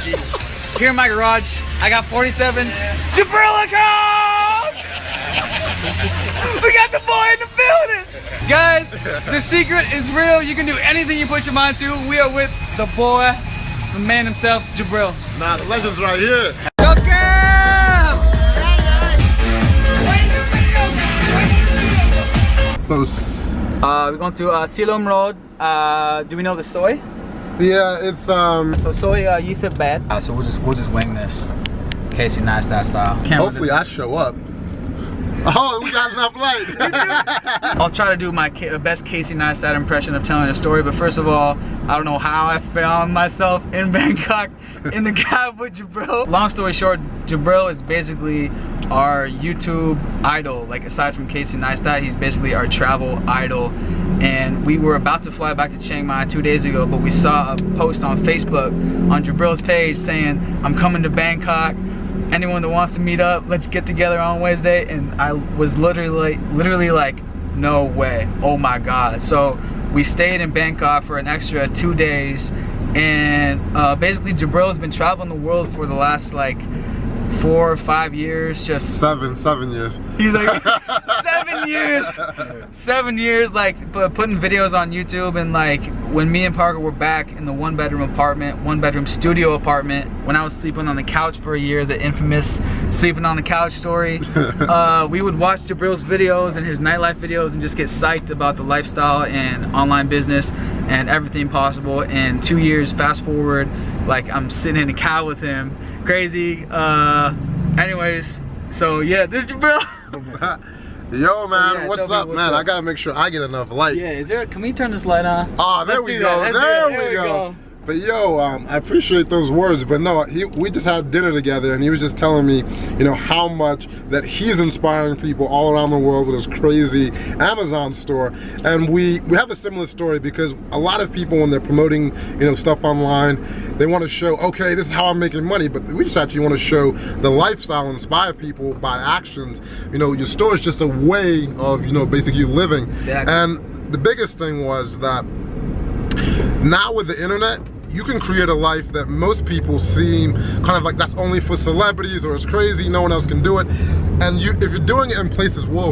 Jesus. Here in my garage, I got 47 Jubril accounts! We got the boy in the building! Guys, the secret is real. You can do anything you put your mind to. We are with the boy, the man himself, Jubril. Nah, the legend's right here. So, we're going to Silom Road. Do we know the soy? yeah, it's So soy Yusuf bad. So we'll just wing this. Casey Neistat style. hopefully I show up. Oh, we got enough light. I'll try to do my best Casey Neistat impression of telling a story, but first of all, I don't know how I found myself in Bangkok in the cab with Jubril. Long story short, Jubril is basically our YouTube idol. Like, aside from Casey Neistat, he's basically our travel idol. And we were about to fly back to Chiang Mai 2 days ago, but we saw a post on Facebook on Jubril's page saying, I'm coming to Bangkok. Anyone that wants to meet up, let's get together on Wednesday. And I was literally like, no way, oh my God. So we stayed in Bangkok for an extra 2 days, and basically Jubril has been traveling the world for the last like 4 or 5 years. Just 7 years. He's like 7 years, like putting videos on YouTube. And like when me and Parker were back in the 1-bedroom apartment, 1-bedroom studio apartment, when I was sleeping on the couch for a year, the infamous sleeping on the couch story, we would watch Jubril's videos and his nightlife videos and just get psyched about the lifestyle and online business and everything possible. And 2 years fast forward, like I'm sitting in the cab with him. Crazy. Anyways, so yeah, this is Jubril. Yo, man, yeah, what's up, man? I gotta make sure I get enough light. Yeah, is there? Can we turn this light on? Oh, there we go. There we go. But yo, I appreciate those words, but no, we just had dinner together, and he was just telling me, you know, how much that he's inspiring people all around the world with his crazy Amazon store. And we have a similar story, because a lot of people, when they're promoting, you know, stuff online, they want to show, okay, this is how I'm making money, but we just actually want to show the lifestyle, inspire people by actions. You know, your store is just a way of, you know, basically living. Exactly. And the biggest thing was that now with the internet, you can create a life that most people seem kind of like that's only for celebrities, or it's crazy, no one else can do it. And if you're doing it in places, whoa,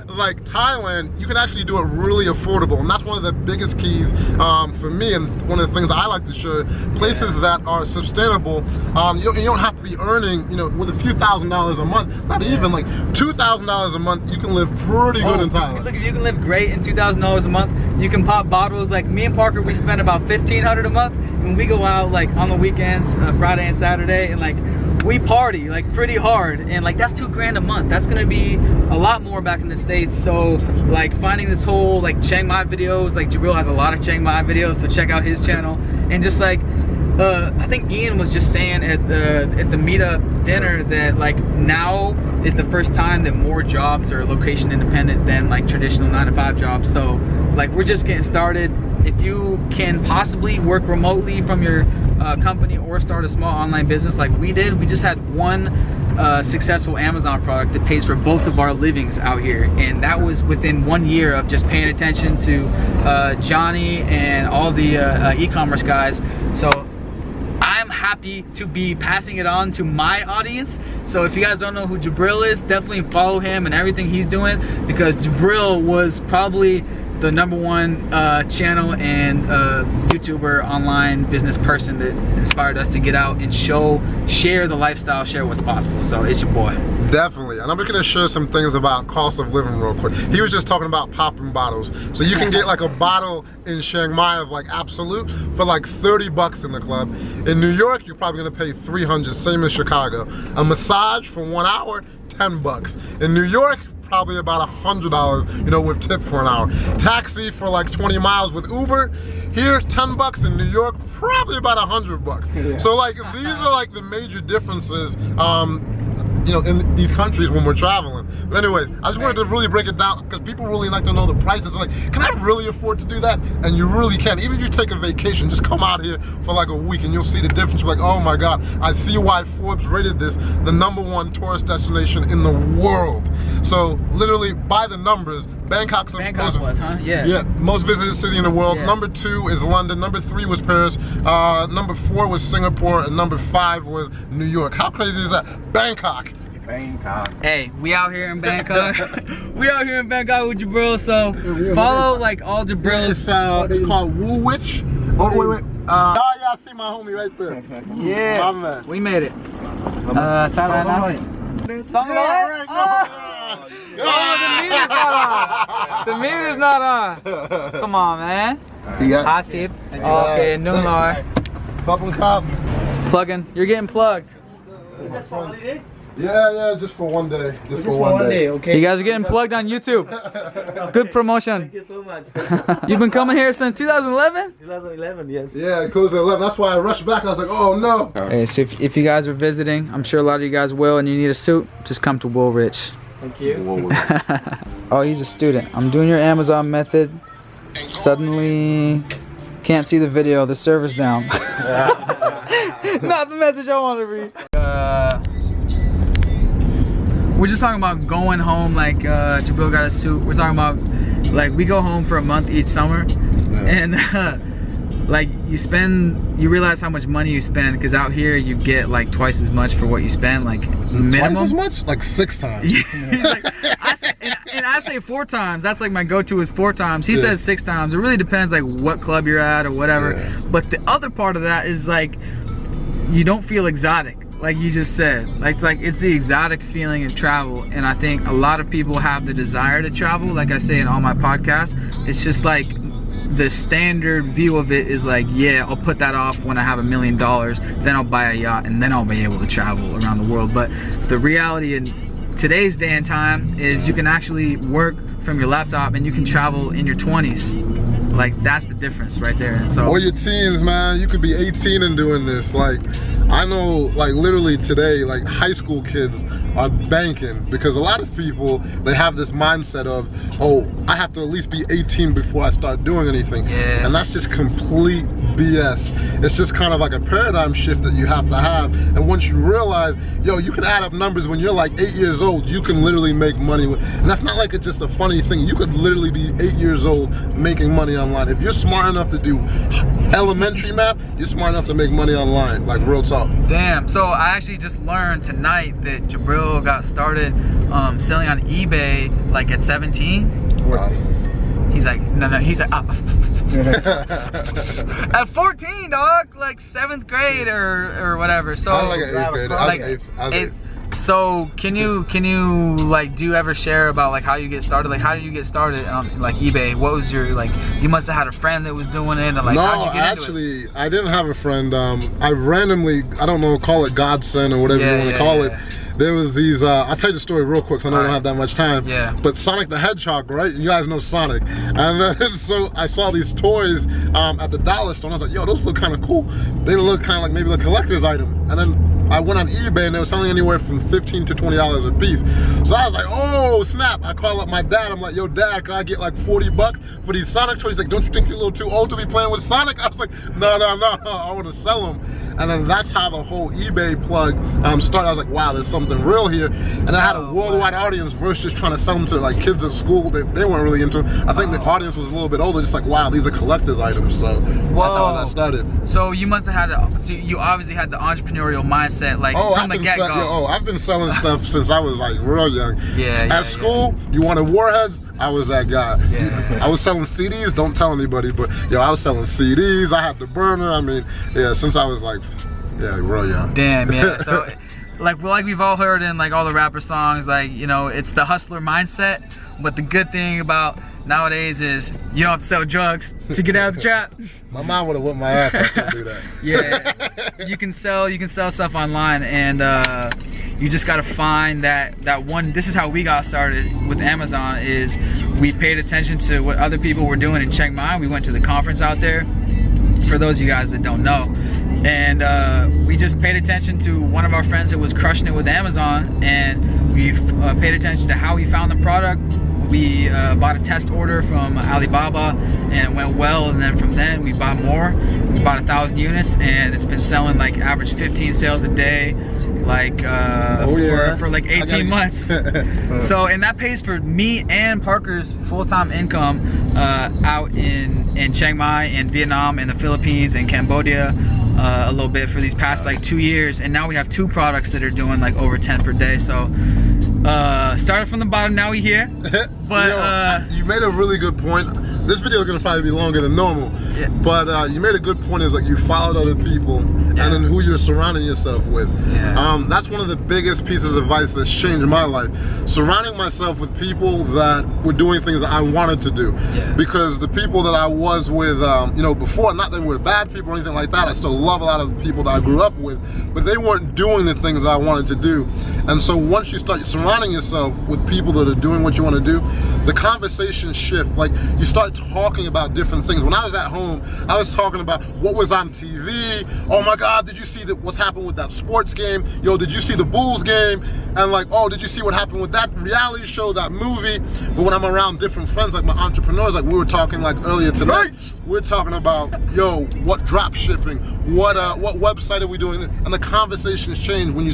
like Thailand, you can actually do it really affordable. And that's one of the biggest keys for me, and one of the things I like to show, places that are sustainable. You don't have to be earning, you know, with a few $1,000s a month, not even like $2,000 a month, you can live pretty good in Thailand. Look, if you can live great in $2,000 a month, you can pop bottles. Like me and Parker, we spend about $1,500 a month when we go out, like on the weekends, Friday and Saturday, and like we party like pretty hard, and like that's $2 grand a month. That's gonna be a lot more back in the States. So like finding this whole like Chiang Mai videos, like Jubril has a lot of Chiang Mai videos, so check out his channel. And just like I think Ian was just saying at the meetup dinner that like now is the first time that more jobs are location independent than like traditional 9-to-5 jobs. So like we're just getting started. If you can possibly work remotely from your company or start a small online business like we did, we just had one successful Amazon product that pays for both of our livings out here, and that was within 1 year of just paying attention to Johnny and all the e-commerce guys. So I'm happy to be passing it on to my audience. So if you guys don't know who Jubril is, definitely follow him and everything he's doing, because Jubril was probably the #1 channel and YouTuber, online business person that inspired us to get out and share the lifestyle, share what's possible. So it's your boy. Definitely. And I'm just gonna share some things about cost of living real quick. He was just talking about popping bottles. So you can get like a bottle in Chiang Mai of like Absolute for like 30 bucks in the club. In New York, you're probably gonna pay 300, same as Chicago. A massage for 1 hour, 10 bucks. In New York, probably about $100, you know, with tip for an hour. Taxi for like 20 miles with Uber, here 10 bucks. In New York, probably about 100 bucks. Yeah. So like these are like the major differences, you know, in these countries when we're traveling. But anyways, I just wanted to really break it down, because people really like to know the prices. Like, can I really afford to do that? And you really can. Even if you take a vacation, just come out here for like a week and you'll see the difference. You're like, oh my God, I see why Forbes rated this the #1 tourist destination in the world. So literally by the numbers, Bangkok's the Bangkok was, huh? Yeah. Yeah, most visited city in the world. Yeah. Number 2 is London. Number 3 was Paris. Number 4 was Singapore, and number 5 was New York. How crazy is that? Bangkok. Bangkok. Hey, we out here in Bangkok. We out here in Bangkok with Jubril. So follow like all Jubril's. It's called Woolwich. Oh wait. Yeah, I see my homie right there. Yeah. My man. We made it. Thailand. The meter's not on. Come on, man. Asif. Okay, Nular. Plugging. You're getting plugged. Yeah, just for one day. Just for one day. Okay. You guys are getting plugged on YouTube. Good promotion. Thank you so much. You've been coming here since 2011? 2011, yes. Yeah, it closed at 11. That's why I rushed back. I was like, oh no. Hey, so if you guys are visiting, I'm sure a lot of you guys will, and you need a suit, just come to Woolrich. Thank you. Oh, he's a student. I'm doing your Amazon method. Suddenly, can't see the video. The server's down. Not the message I want to read. We're just talking about going home, like Jubril got a suit. We're talking about like we go home for a month each summer, and like you realize how much money you spend, because out here you get like twice as much for what you spend, like minimum. Twice as much? Like 6 times. Like, I say 4 times. That's like my go-to is 4 times. He says 6 times. It really depends like what club you're at or whatever. Yeah. But the other part of that is like you don't feel exotic. Like you just said, it's the exotic feeling of travel, and I think a lot of people have the desire to travel. Like I say in all my podcasts, it's just like the standard view of it is like, yeah, I'll put that off when I have $1 million, then I'll buy a yacht, and then I'll be able to travel around the world. But the reality in today's day and time is you can actually work from your laptop and you can travel in your 20s. Like that's the difference right there. And so, or your teens, man. You could be 18 and doing this. Like I know, like literally today, like high school kids are banking, because a lot of people, they have this mindset of, oh, I have to at least be 18 before I start doing anything. Yeah. And that's just complete BS. It's just kind of like a paradigm shift that you have to have. And once you realize, yo, you can add up numbers when you're like 8 years old, you can literally make money with, and that's not like it's just a funny thing. You could literally be 8 years old making money online. If you're smart enough to do elementary math, you're smart enough to make money online, like real talk. Damn. So I actually just learned tonight that Jubril got started selling on eBay like at 17. Wow. He's like, no, he's like, at 14, dog, like 7th grade or whatever. So I was like 8th grade. I was eighth. So can you like, do you ever share about like how you get started? Like how did you get started on like eBay? What was your, like, you must have had a friend that was doing it, and like, no, how'd you get actually into it? I didn't have a friend. I randomly, I don't know, call it godsend or whatever you want to call it. There was these, I'll tell you the story real quick, so I know I don't have that much time. Yeah. But Sonic the Hedgehog, right? You guys know Sonic. And then, so I saw these toys at the dollar store, and I was like, yo, those look kind of cool. They look kind of like maybe a collector's item. And then I went on eBay and they were selling anywhere from $15 to $20 a piece. So I was like, oh snap. I call up my dad. I'm like, yo dad, can I get like 40 bucks for these Sonic toys? He's like, don't you think you're a little too old to be playing with Sonic? I was like, no, I want to sell them. And then that's how the whole eBay plug started. I was like, wow, there's something real here. And I had a worldwide audience versus just trying to sell them to like kids at school. They weren't really into it. I think the audience was a little bit older, just like, wow, these are collector's items. So that's how that started. So you must have had, so you obviously had the entrepreneurial mindset, like from the get-go. I've been selling stuff since I was like real young. At school, you wanted warheads, I was that guy. I was selling CDs, don't tell anybody, but yo, I was selling CDs, I had the burner. I mean, yeah, since I was like, yeah, real young. Damn, yeah. So like we've all heard in like all the rapper songs, like, you know, it's the hustler mindset. But the good thing about nowadays is you don't have to sell drugs to get out of the trap. My mom would have whipped my ass. I couldn't do that. Yeah, you can sell stuff online, and you just gotta find that one. This is how we got started with Amazon. Is we paid attention to what other people were doing in Chiang Mai. We went to the conference out there. For those of you guys that don't know. And we just paid attention to one of our friends that was crushing it with Amazon, and we paid attention to how he found the product. We bought a test order from Alibaba, and it went well, and then from then we bought more. We bought 1,000 units, and it's been selling like average 15 sales a day. like for like 18 months. So, and that pays for me and Parker's full-time income out in Chiang Mai and Vietnam and the Philippines and Cambodia a little bit for these past like 2 years. And now we have 2 products that are doing like over 10 per day. So started from the bottom, now we here. But you made a really good point. This video is gonna probably be longer than normal, yeah. But you made a good point. Is like you followed other people, yeah. and then who you're surrounding yourself with. Yeah. That's one of the biggest pieces of advice that's changed my life. Surrounding myself with people that were doing things that I wanted to do. Yeah. Because the people that I was with, you know, before, not that they were bad people or anything like that. I still love a lot of the people that I grew up with, but they weren't doing the things that I wanted to do. And so once you start surrounding yourself with people that are doing what you want to do, the conversations shift. Like you start talking about different things. When I was at home, I was talking about what was on TV. Oh my God, did you see what's happened with that sports game? Yo, did you see the Bulls game? And like, oh, did you see what happened with that reality show, that movie? But when I'm around different friends, like my entrepreneurs, like we were talking like earlier tonight, we're talking about, yo, what drop shipping, what website are we doing? And the conversations change when you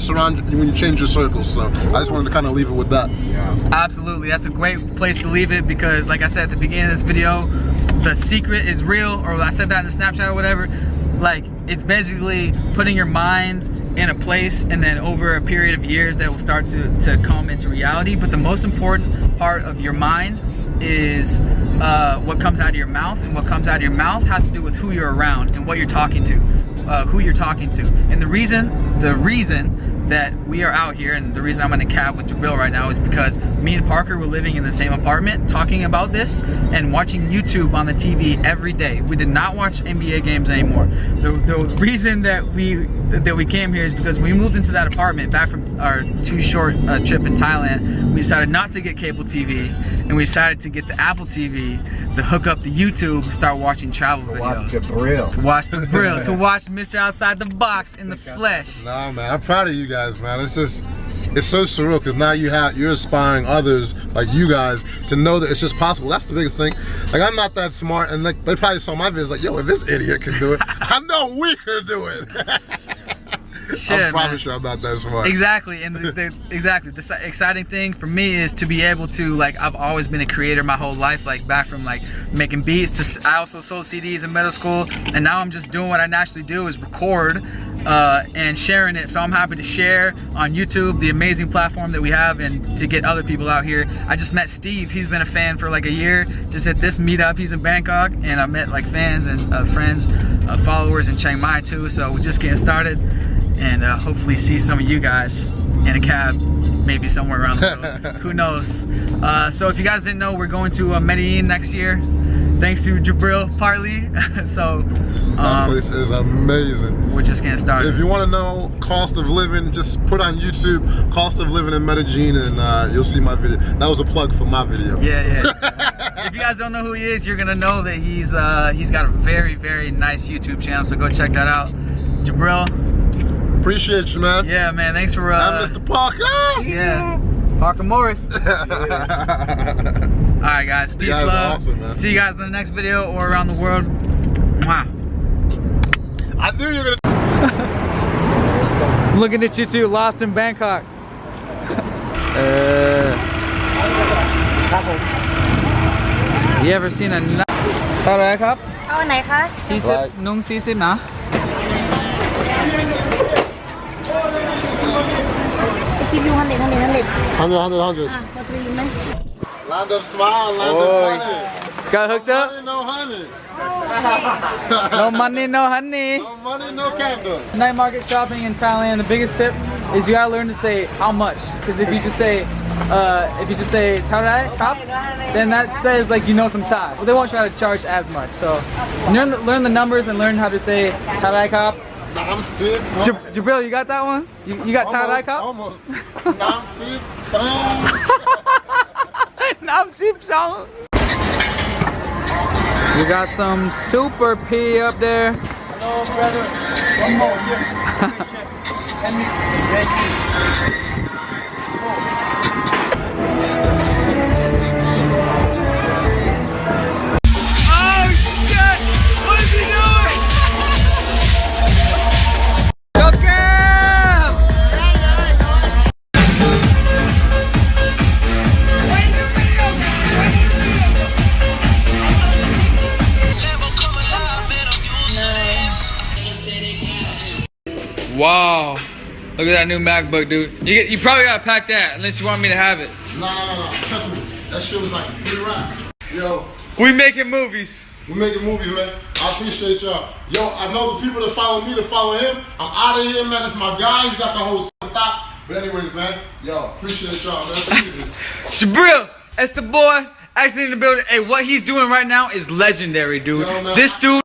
change your circles. So I just wanted to kind of leave it with that. Yeah. Absolutely, that's a great place to leave it, because like I said at the beginning of this video, the secret is real, or I said that in the Snapchat or whatever. Like, it's basically putting your mind in a place, and then over a period of years that will start to come into reality. But the most important part of your mind is what comes out of your mouth, and what comes out of your mouth has to do with who you're around and what you're talking to, And the reason that we are out here, and the reason I'm in a cab with Jubril right now, is because me and Parker were living in the same apartment talking about this and watching YouTube on the TV every day. We did not watch NBA games anymore. The reason that we came here is because we moved into that apartment back from our 2 short trip in Thailand. We decided not to get cable TV, and we decided to get the Apple TV, to hook up the YouTube, start watching travel videos. Watch Jubril. To watch Jubril, to watch Mr. Outside the Box in the flesh. Nah, man, I'm proud of you guys, man. It's so surreal, because now you're inspiring others like you guys to know that it's just possible. That's the biggest thing. Like, I'm not that smart, and like they probably saw my videos like, yo, if this idiot can do it, I know we can do it. Shit, I promise you I'm not that smart. Exactly, and the exciting thing for me is to be able to, like, I've always been a creator my whole life, like back from like making beats to, I also sold CDs in middle school, and now I'm just doing what I naturally do, is record and sharing it. So I'm happy to share on YouTube, the amazing platform that we have, and to get other people out here. I just met Steve, he's been a fan for like a year, just at this meetup. He's in Bangkok, and I met like fans and friends, followers in Chiang Mai too. So we're just getting started, and hopefully see some of you guys in a cab, maybe somewhere around the road. Who knows? So if you guys didn't know, we're going to Medellin next year, thanks to Jubril partly. So that place is amazing. We're just getting started. If you want to know cost of living, just put on YouTube cost of living in Medellin, and you'll see my video. That was a plug for my video. Yeah. If you guys don't know who he is, you're gonna know that he's got a very, very nice YouTube channel, so go check that out. Jubril, appreciate you, man. Yeah, man, thanks for I'm Mr. Parker. Yeah, Parker Morris. Alright guys, peace, love. Awesome, man. See you guys in the next video or around the world. Mwah. I knew you were gonna. I'm looking at you two, lost in Bangkok. You ever seen a Thai cup? เอาไหนคะ 40 nung 40 นะ I give you 100 100 100. อ่ะเราจะไปยืมไหม Land of smile, land of honey. Got hooked up? No honey, No money, no honey. no money, no candle. Night market shopping in Thailand, the biggest tip is you gotta learn to say how much. Because if you just say Thai cup, then that says like you know some Thai. Well, they won't try to charge as much. So learn the numbers and learn how to say Thai cup. I'm sick. Jubril, you got that one? You got Thai cup? Almost. I'm sick. Song. Nam Sip Song. We got some Super P up there. Hello, brother. One more here. Oh shit! What is he doing? Go Cam! Oh, look at that new MacBook, dude. You probably gotta pack that unless you want me to have it. No. Trust me. That shit was like 3 racks. Yo. We making movies. We making movies, man. I appreciate y'all. Yo, I know the people that follow me to follow him. I'm out of here, man. It's my guy. He's got the whole stop. But anyways, man. Yo, appreciate y'all, man. Jubril, that's the boy. Actually in the building. Hey, what he's doing right now is legendary, dude. Yo, man, This dude